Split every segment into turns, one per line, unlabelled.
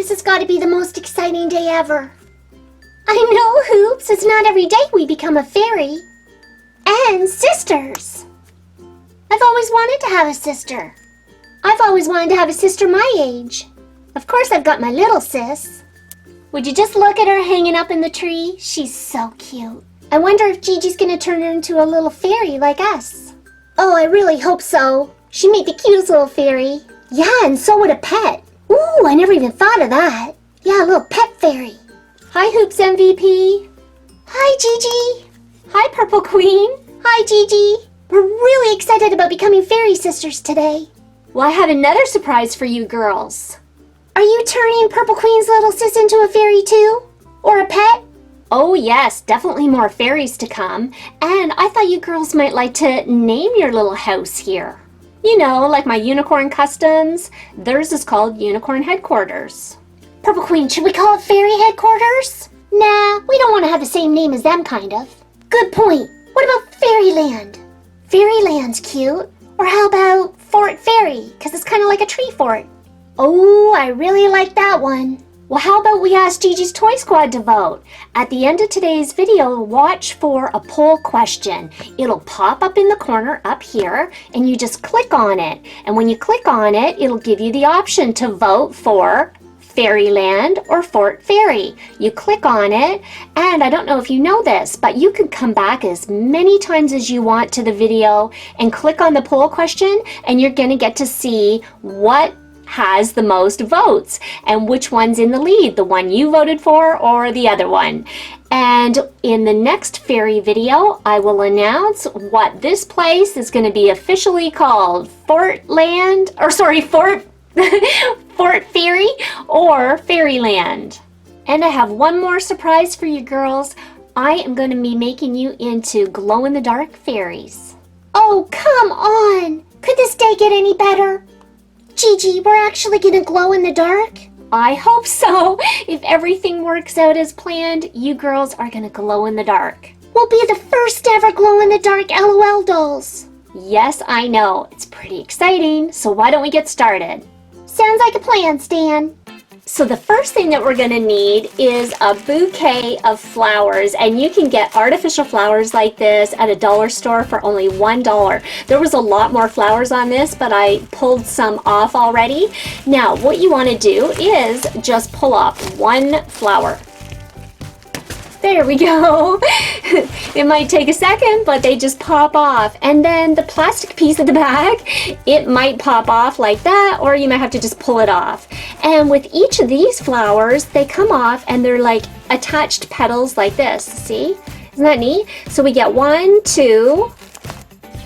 This has got to be the most exciting day ever. I know, Hoops. It's not every day we become a fairy. And sisters. I've always wanted to have a sister. I've always wanted to have a sister my age. Of course, I've got my little sis. Would you just look at her hanging up in the tree? She's so cute. I wonder if Gigi's gonna turn her into a little fairy like us. Oh, I really hope so. She'd make the cutest little fairy. Yeah, and so would a pet. Ooh, I never even thought of that. Yeah, a little pet fairy. Hi, Hoops MVP. Hi, Gigi. Hi, Purple Queen. Hi, Gigi. We're really excited about becoming fairy sisters today. Well, I have another surprise for you girls. Are you turning Purple Queen's little sis into a fairy too? Or a pet? Oh yes, definitely more fairies to come. And I thought you girls might like to name your little house here. You know, like my unicorn customs. Theirs is called Unicorn Headquarters. Purple Queen, should we call it Fairy Headquarters? Nah, we don't want to have the same name as them, kind of. Good point. What about Fairyland? Fairyland's cute. Or how about Fort Fairy? Because it's kind of like a tree fort. Oh, I really like that one. Well, how about we ask Gigi's Toy Squad to vote? At the end of today's video, watch for a poll question. It'll pop up in the corner up here, and you just click on it. And when you click on it, it'll give you the option to vote for Fairyland or Fort Fairy. You click on it, and I don't know if you know this, but you can come back as many times as you want to the video and click on the poll question, and you're going to get to see what has the most votes and which one's in the lead, the one you voted for or the other one. And in the next fairy video, I will announce what this place is going to be officially called. Fort Fairy or Fairyland. And I have one more surprise for you girls. I am going to be making you into glow-in-the-dark fairies. Oh, come on! Could this day get any better? Gigi, we're actually gonna glow in the dark? I hope so. If everything works out as planned, you girls are gonna glow in the dark. We'll be the first ever glow in the dark LOL dolls. Yes, I know. It's pretty exciting. So why don't we get started? Sounds like a plan, Stan. So the first thing that we're going to need is a bouquet of flowers, and you can get artificial flowers like this at a dollar store for only $1. There was a lot more flowers on this, but I pulled some off already. Now what you want to do is just pull off one flower. There we go. It might take a second, but they just pop off. And then the plastic piece of the bag, it might pop off like that, or you might have to just pull it off. And with each of these flowers, they come off and they're like attached petals like this. See? Isn't that neat? So we get 1, 2,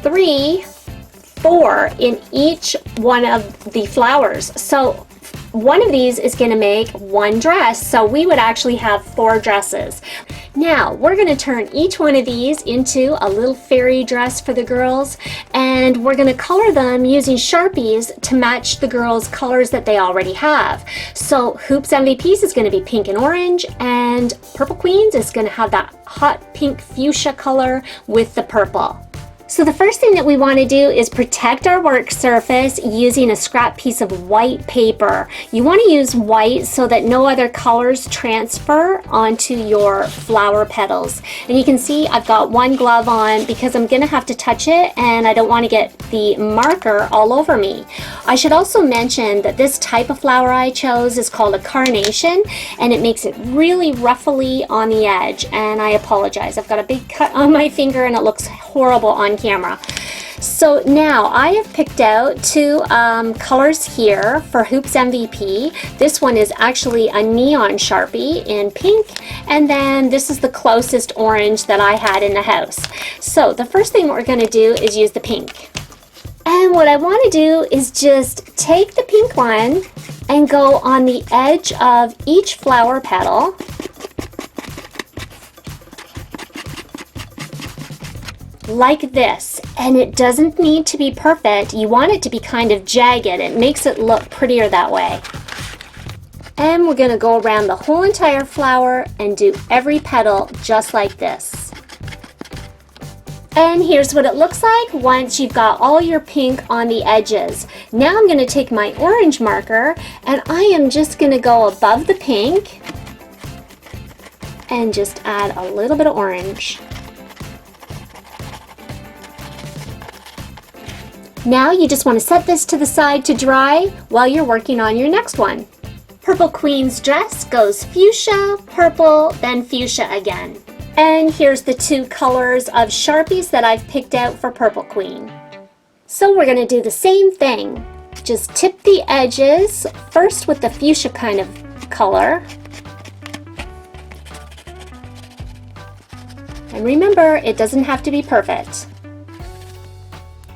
3, 4 in each one of the flowers. So one of these is going to make one dress, so we would actually have 4 dresses. Now we're going to turn each one of these into a little fairy dress for the girls, and we're going to color them using Sharpies to match the girls' colors that they already have. So Hoops MVP's is going to be pink and orange, and Purple Queen's is going to have that hot pink fuchsia color with the purple. So the first thing that we want to do is protect our work surface using a scrap piece of white paper. You want to use white so that no other colors transfer onto your flower petals. And you can see I've got one glove on because I'm going to have to touch it and I don't want to get the marker all over me. I should also mention that this type of flower I chose is called a carnation, and it makes it really ruffly on the edge, and I apologize. I've got a big cut on my finger and it looks horrible on camera. So now I have picked out 2 colors here for Hoops MVP. This one is actually a neon Sharpie in pink, and then this is the closest orange that I had in the house. So the first thing we're going to do is use the pink. And what I want to do is just take the pink one and go on the edge of each flower petal. Like this, and it doesn't need to be perfect. You want it to be kind of jagged. It makes it look prettier that way. And we're going to go around the whole entire flower and do every petal just like this. And here's what it looks like once you've got all your pink on the edges. Now I'm going to take my orange marker and I am just going to go above the pink and just add a little bit of orange. Now you just want to set this to the side to dry while you're working on your next one. Purple Queen's dress goes fuchsia, purple, then fuchsia again. And here's the two colors of Sharpies that I've picked out for Purple Queen. So we're going to do the same thing. Just tip the edges, first with the fuchsia kind of color. And remember, it doesn't have to be perfect.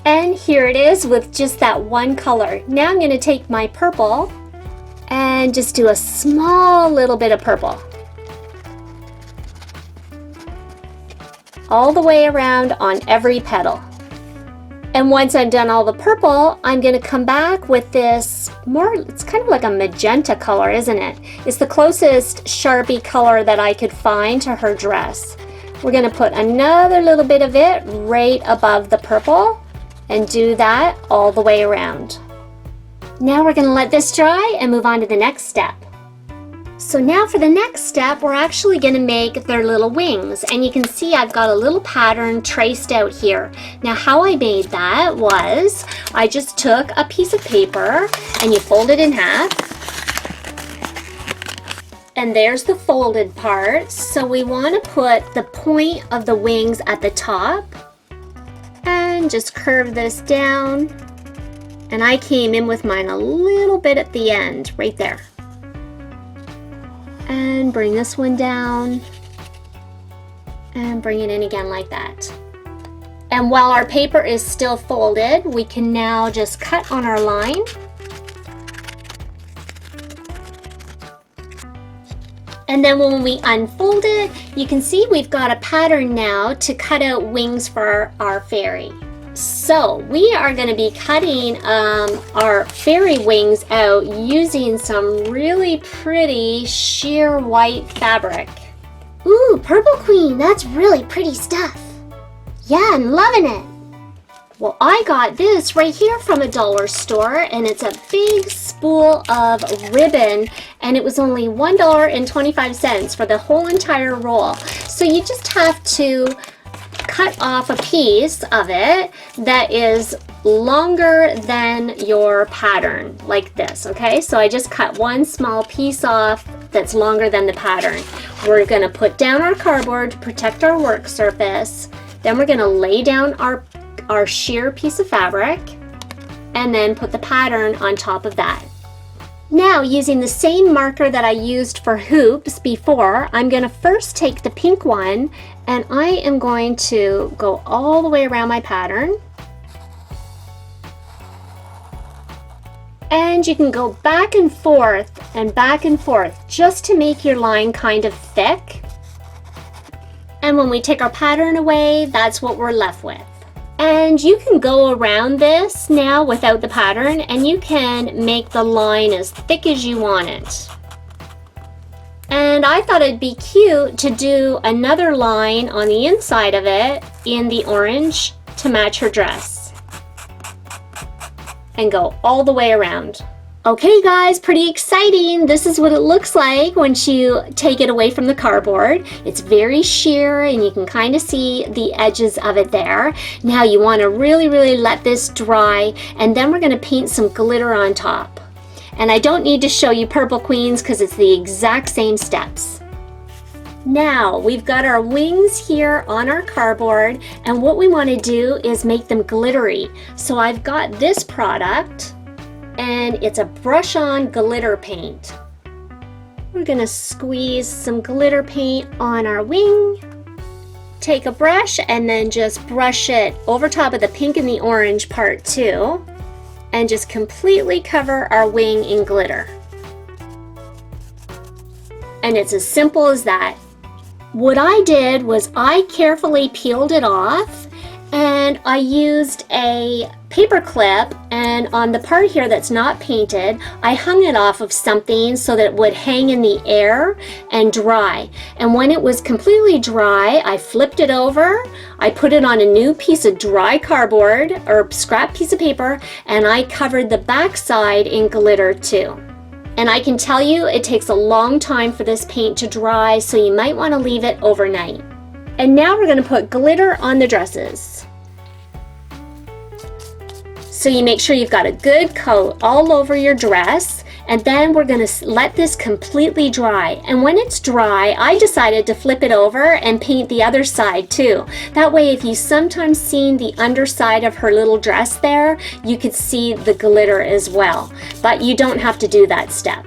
And here it is with just that one color. Now I'm going to take my purple and just do a small little bit of purple. All the way around on every petal. And once I'm done all the purple, I'm going to come back with this more, it's kind of like a magenta color, isn't it? It's the closest Sharpie color that I could find to her dress. We're going to put another little bit of it right above the purple and do that all the way around. Now we're going to let this dry and move on to the next step. So now for the next step, we're actually going to make their little wings. And you can see I've got a little pattern traced out here. Now how I made that was, I just took a piece of paper and you fold it in half. And there's the folded part. So we want to put the point of the wings at the top. And just curve this down. And I came in with mine a little bit at the end, right there. And bring this one down and bring it in again like that. And while our paper is still folded, we can now just cut on our line. And then when we unfold it, you can see we've got a pattern now to cut out wings for our fairy. So we are going to be cutting our fairy wings out using some really pretty sheer white fabric. Ooh, Purple Queen, that's really pretty stuff. Yeah, I'm loving it. Well, I got this right here from a dollar store, and it's a big spool of ribbon, and it was only $1.25 for the whole entire roll. So you just have to cut off a piece of it that is longer than your pattern, like this, okay? So I just cut one small piece off that's longer than the pattern. We're gonna put down our cardboard to protect our work surface. Then we're gonna lay down our sheer piece of fabric and then put the pattern on top of that. Now, using the same marker that I used for hoops before, I'm going to first take the pink one and I am going to go all the way around my pattern. And you can go back and forth just to make your line kind of thick. And when we take our pattern away, that's what we're left with. And you can go around this now without the pattern and you can make the line as thick as you want it. And I thought it'd be cute to do another line on the inside of it in the orange to match her dress. And go all the way around. Okay guys, pretty exciting. This is what it looks like once you take it away from the cardboard. It's very sheer and you can kind of see the edges of it there. Now you want to really let this dry, and then we're going to paint some glitter on top. And I don't need to show you Purple Queens because it's the exact same steps. Now we've got our wings here on our cardboard, and what we want to do is make them glittery. So I've got this product, and it's a brush-on glitter paint. We're gonna squeeze some glitter paint on our wing. Take a brush and then just brush it over top of the pink and the orange part too, and just completely cover our wing in glitter. And it's as simple as that. What I did was I carefully peeled it off, and I used a paper clip, and on the part here that's not painted, I hung it off of something so that it would hang in the air and dry. And when it was completely dry, I flipped it over, I put it on a new piece of dry cardboard or scrap piece of paper, and I covered the back side in glitter too. And I can tell you it takes a long time for this paint to dry, so you might want to leave it overnight. And now we're going to put glitter on the dresses. So you make sure you've got a good coat all over your dress, and then we're going to let this completely dry. And when it's dry, I decided to flip it over and paint the other side too. That way, if you sometimes seen the underside of her little dress there, you could see the glitter as well. But you don't have to do that step.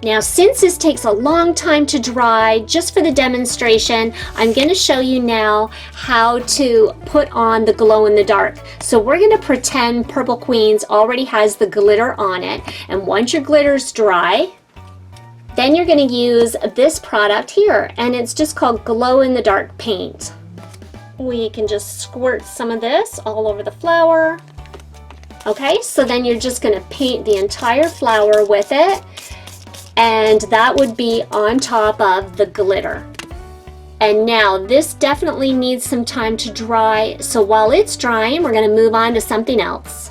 Now, since this takes a long time to dry, just for the demonstration, I'm going to show you now how to put on the glow in the dark. So we're going to pretend Purple Queens already has the glitter on it. And once your glitter's dry, then you're going to use this product here. And it's just called glow in the dark paint. We can just squirt some of this all over the flower. Okay, so then you're just going to paint the entire flower with it. And that would be on top of the glitter. And now this definitely needs some time to dry, so while it's drying, we're going to move on to something else,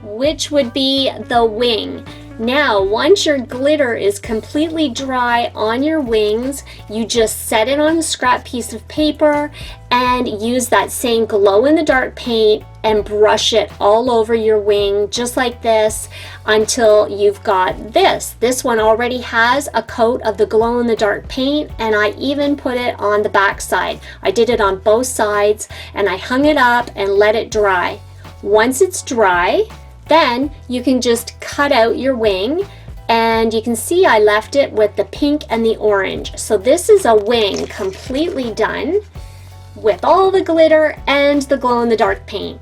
which would be the wing. Now, once your glitter is completely dry on your wings, you just set it on a scrap piece of paper and use that same glow in the dark paint and brush it all over your wing just like this until you've got this. This one already has a coat of the glow in the dark paint, and I even put it on the back side. I did it on both sides and I hung it up and let it dry. Once it's dry, then you can just cut out your wing, and you can see I left it with the pink and the orange. So this is a wing completely done with all the glitter and the glow in the dark paint.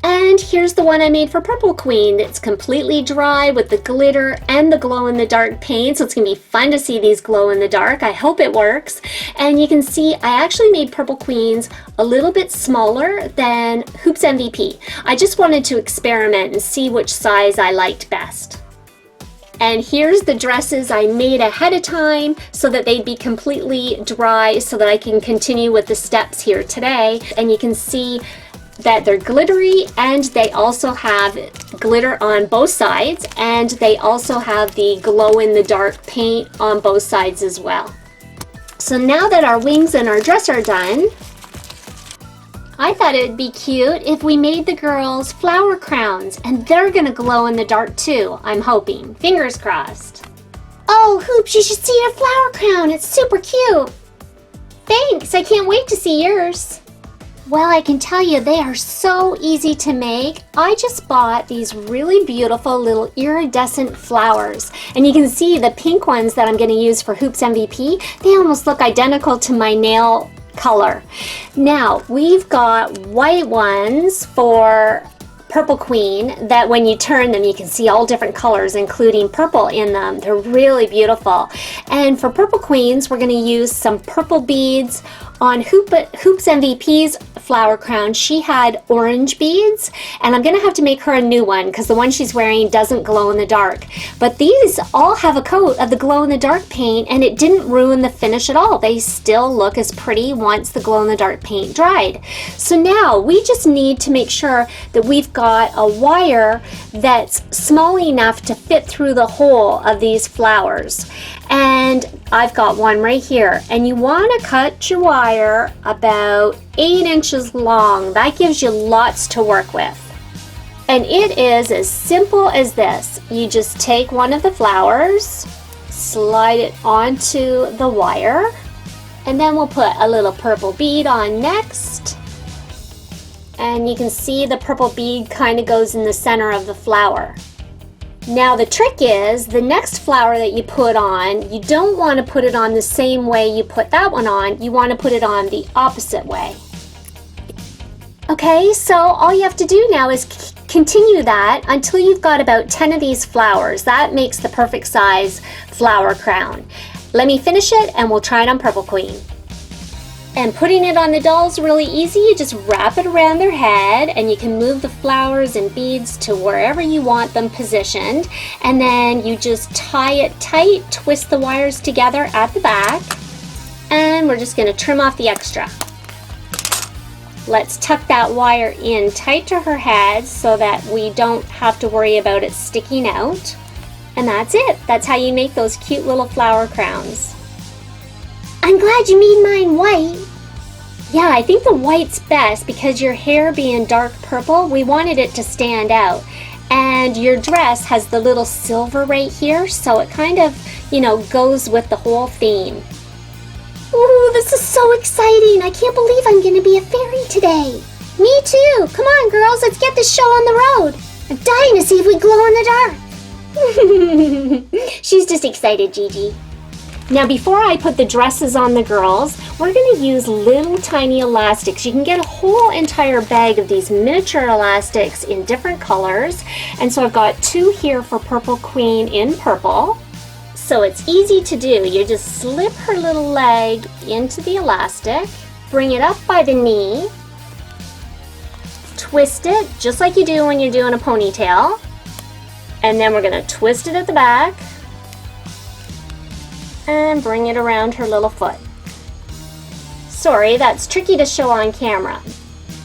And here's the one I made for Purple Queen. It's completely dry with the glitter and the glow in the dark paint. So it's gonna be fun to see these glow in the dark. I hope it works. And you can see I actually made Purple Queens a little bit smaller than Hoops MVP. I just wanted to experiment and see which size I liked best. And here's the dresses I made ahead of time so that they'd be completely dry so that I can continue with the steps here today. And you can see that they're glittery, and they also have glitter on both sides, and they also have the glow in the dark paint on both sides as well. So now that our wings and our dress are done, I thought it would be cute if we made the girls flower crowns, and they're gonna glow in the dark too, I'm hoping. Fingers crossed. Oh, Hoops, you should see your flower crown. It's super cute. Thanks, I can't wait to see yours. Well, I can tell you they are so easy to make. I just bought these really beautiful little iridescent flowers. And you can see the pink ones that I'm going to use for Hoops MVP, they almost look identical to my nail color. Now, we've got white ones for Purple Queen that when you turn them you can see all different colors including purple in them. They're really beautiful. And for Purple Queens we're going to use some purple beads. On Hoops MVP's flower crown, she had orange beads, and I'm gonna have to make her a new one because the one she's wearing doesn't glow in the dark. But these all have a coat of the glow in the dark paint, and it didn't ruin the finish at all. They still look as pretty once the glow in the dark paint dried. So now we just need to make sure that we've got a wire that's small enough to fit through the hole of these flowers. And I've got one right here, and you want to cut your wire about 8 inches long. That gives you lots to work with. And it is as simple as this. You just take one of the flowers, slide it onto the wire, and then we'll put a little purple bead on next. And you can see the purple bead kind of goes in the center of the flower. Now the trick is, the next flower that you put on, you don't want to put it on the same way you put that one on. You want to put it on the opposite way. Okay, so all you have to do now is continue that until you've got about 10 of these flowers. That makes the perfect size flower crown. Let me finish it and we'll try it on Purple Queen. And putting it on the dolls really easy. You just wrap it around their head and you can move the flowers and beads to wherever you want them positioned. And then you just tie it tight, twist the wires together at the back, and we're just going to trim off the extra. Let's tuck that wire in tight to her head so that we don't have to worry about it sticking out. And that's it. That's how you make those cute little flower crowns. I'm glad you made mine white. Yeah, I think the white's best because your hair being dark purple, we wanted it to stand out. And your dress has the little silver right here, so it kind of, goes with the whole theme. Ooh, this is so exciting. I can't believe I'm going to be a fairy today. Me too. Come on, girls, let's get this show on the road. I'm dying to see if we glow in the dark. She's just excited, Gigi. Now before I put the dresses on the girls, we're going to use little tiny elastics. You can get a whole entire bag of these miniature elastics in different colors. And so I've got 2 here for Purple Queen in purple. So it's easy to do. You just slip her little leg into the elastic, bring it up by the knee, twist it just like you do when you're doing a ponytail. And then we're going to twist it at the back and bring it around her little foot. Sorry, that's tricky to show on camera.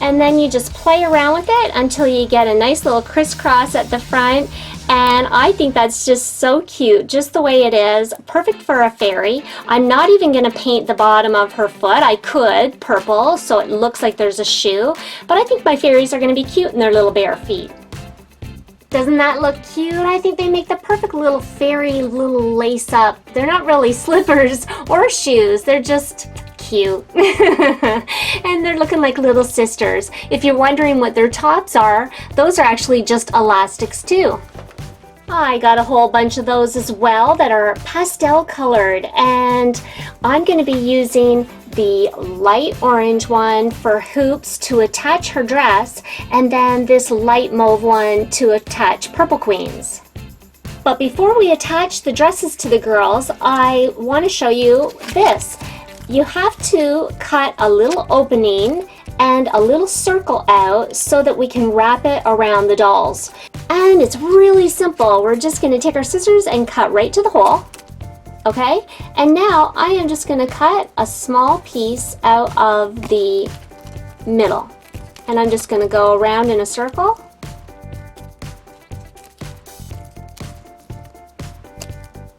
And then you just play around with it until you get a nice little crisscross at the front. And I think that's just so cute, just the way it is. Perfect for a fairy. I'm not even going to paint the bottom of her foot. I could, purple, so it looks like there's a shoe. But I think my fairies are going to be cute in their little bare feet. Doesn't that look cute? I think they make the perfect little fairy little lace up. They're not really slippers or shoes. They're just cute. And they're looking like little sisters. If you're wondering what their tops are, those are actually just elastics too. I got a whole bunch of those as well that are pastel colored, and I'm going to be using the light orange one for hoops to attach her dress, and then this light mauve one to attach Purple Queen's. But before we attach the dresses to the girls, I want to show you this. You have to cut a little opening and a little circle out so that we can wrap it around the dolls. And it's really simple. We're just going to take our scissors and cut right to the hole. Okay, and now I am just going to cut a small piece out of the middle. And I'm just going to go around in a circle.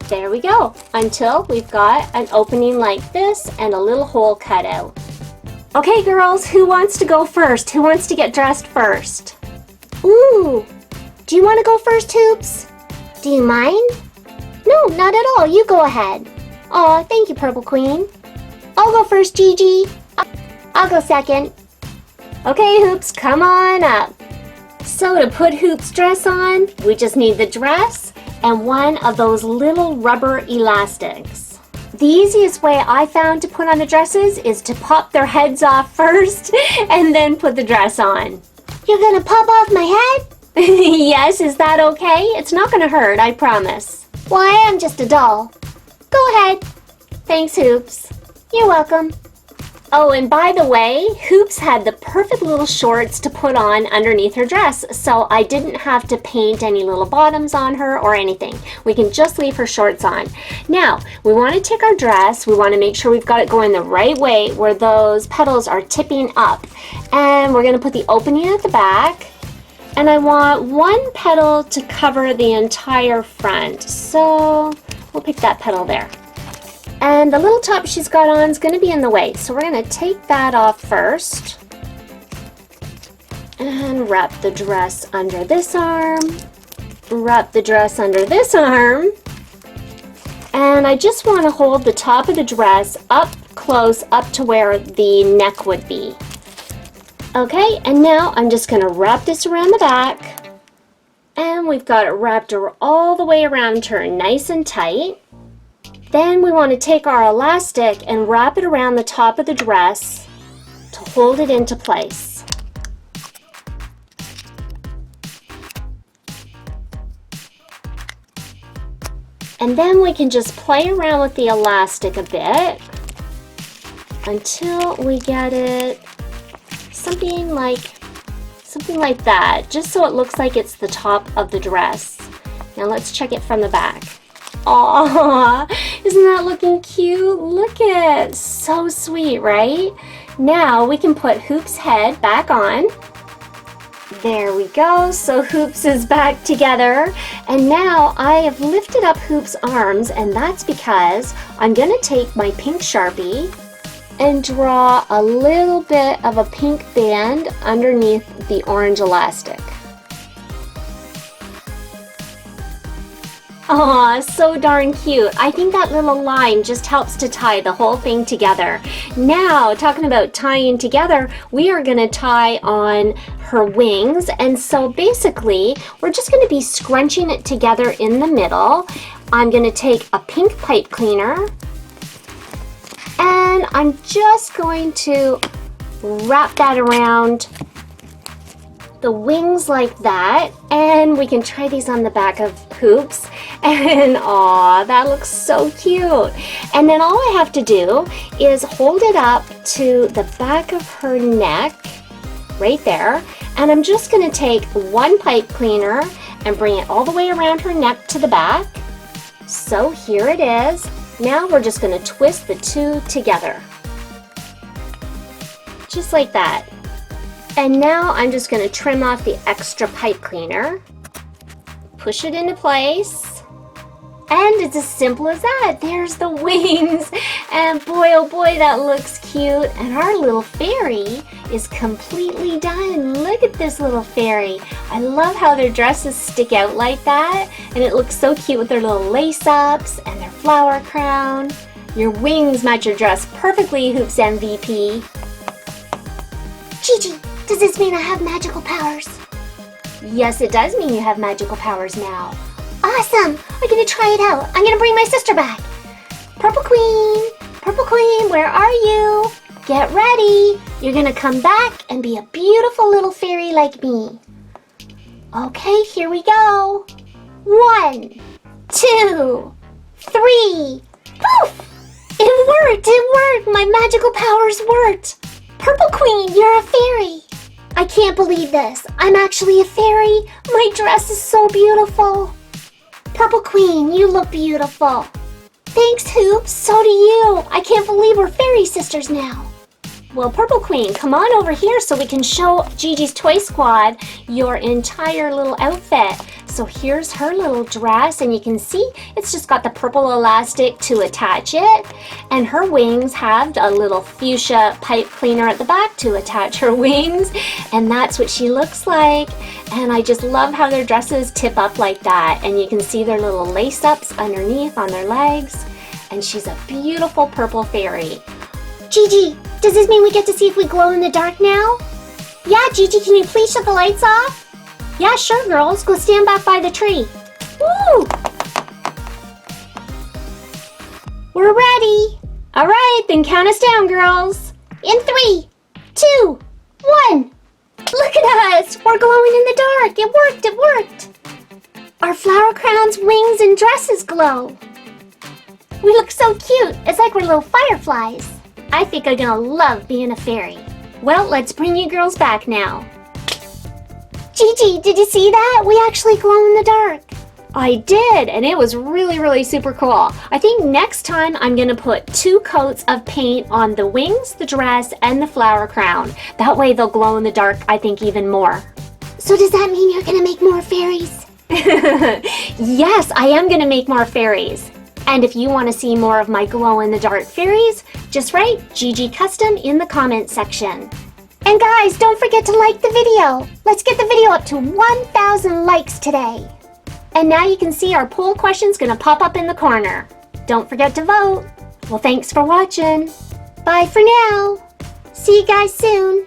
There we go, until we've got an opening like this and a little hole cut out. Okay, girls, who wants to go first? Who wants to get dressed first? Ooh, do you want to go first, Hoops? Do you mind? No, not at all. You go ahead. Aw, thank you, Purple Queen. I'll go first, Gigi. I'll go second. Okay, Hoops, come on up. So to put Hoops' dress on, we just need the dress and one of those little rubber elastics. The easiest way I found to put on the dresses is to pop their heads off first and then put the dress on. You're gonna pop off my head? Yes, is that okay? It's not gonna hurt, I promise. Well, I am just a doll. Go ahead. Thanks, Hoops. You're welcome. Oh, and by the way, Hoops had the perfect little shorts to put on underneath her dress, so I didn't have to paint any little bottoms on her or anything. We can just leave her shorts on. Now, we want to take our dress, we want to make sure we've got it going the right way where those petals are tipping up. And we're going to put the opening at the back. And I want one petal to cover the entire front, so we'll pick that petal there. And the little top she's got on is going to be in the way, so we're going to take that off first. And wrap the dress under this arm. Wrap the dress under this arm. And I just want to hold the top of the dress up close up to where the neck would be. Okay, and now I'm just going to wrap this around the back. And we've got it wrapped all the way around her nice and tight. Then we want to take our elastic and wrap it around the top of the dress to hold it into place. And then we can just play around with the elastic a bit. until we get it something like that, just so it looks like it's the top of the dress. Now let's check it from the back. Aww, isn't that looking cute? Look at it, so sweet, right? Now we can put Hoop's head back on. There we go, so Hoops is back together. And now I have lifted up Hoop's arms, and that's because I'm gonna take my pink Sharpie and draw a little bit of a pink band underneath the orange elastic. Aw, so darn cute. I think that little line just helps to tie the whole thing together. Now, talking about tying together, we are going to tie on her wings. And so basically, we're just going to be scrunching it together in the middle. I'm going to take a pink pipe cleaner, and I'm just going to wrap that around the wings like that, and we can try these on the back of Hoops, and aw, that looks so cute. And then all I have to do is hold it up to the back of her neck right there, and I'm just going to take one pipe cleaner and bring it all the way around her neck to the back. So here it is. Now we're just going to twist the two together just like that. And now I'm just going to trim off the extra pipe cleaner, push it into place, and it's as simple as that. There's the wings, and boy oh boy, that looks cute. And our little fairy is completely done. Look at this little fairy. I love how their dresses stick out like that, and it looks so cute with their little lace-ups and their flower crown. Your wings match your dress perfectly, Hoops MVP.
Gigi, does this mean I have magical powers?
Yes, it does mean you have magical powers now.
Awesome! I'm gonna try it out. I'm gonna bring my sister back. Purple Queen, where are you? Get ready. You're gonna come back and be a beautiful little fairy like me. Okay, here we go. 1, 2, 3. Poof! It worked! My magical powers worked. Purple Queen, you're a fairy. I can't believe this. I'm actually a fairy. My dress is so beautiful. Purple Queen, you look beautiful. Thanks, Hoops. So do you. I can't believe we're fairy sisters now.
Well, Purple Queen, come on over here so we can show Gigi's Toy Squad your entire little outfit. So here's her little dress, and you can see it's just got the purple elastic to attach it. And her wings have a little fuchsia pipe cleaner at the back to attach her wings. And that's what she looks like. And I just love how their dresses tip up like that. And you can see their little lace-ups underneath on their legs. And she's a beautiful purple fairy.
Gigi, does this mean we get to see if we glow in the dark now? Yeah, Gigi, can you please shut the lights off?
Yeah, sure, girls. Go stand back by the tree.
Woo! We're ready.
All right, then count us down, girls.
In 3, 2, 1. Look at us. We're glowing in the dark. It worked. Our flower crowns, wings, and dresses glow. We look so cute. It's like we're little fireflies. I think I'm gonna love being a fairy.
Well, let's bring you girls back now.
Gigi, did you see that? We actually glow in the dark.
I did, and it was really, really super cool. I think next time I'm gonna put 2 coats of paint on the wings, the dress, and the flower crown. That way they'll glow in the dark, I think, even more.
So does that mean you're gonna make more fairies?
Yes, I am gonna make more fairies. And if you want to see more of my glow-in-the-dark fairies, just write Gigi Custom in the comments section.
And guys, don't forget to like the video. Let's get the video up to 1,000 likes today.
And now you can see our poll question's going to pop up in the corner. Don't forget to vote. Well, thanks for watching.
Bye for now. See you guys soon.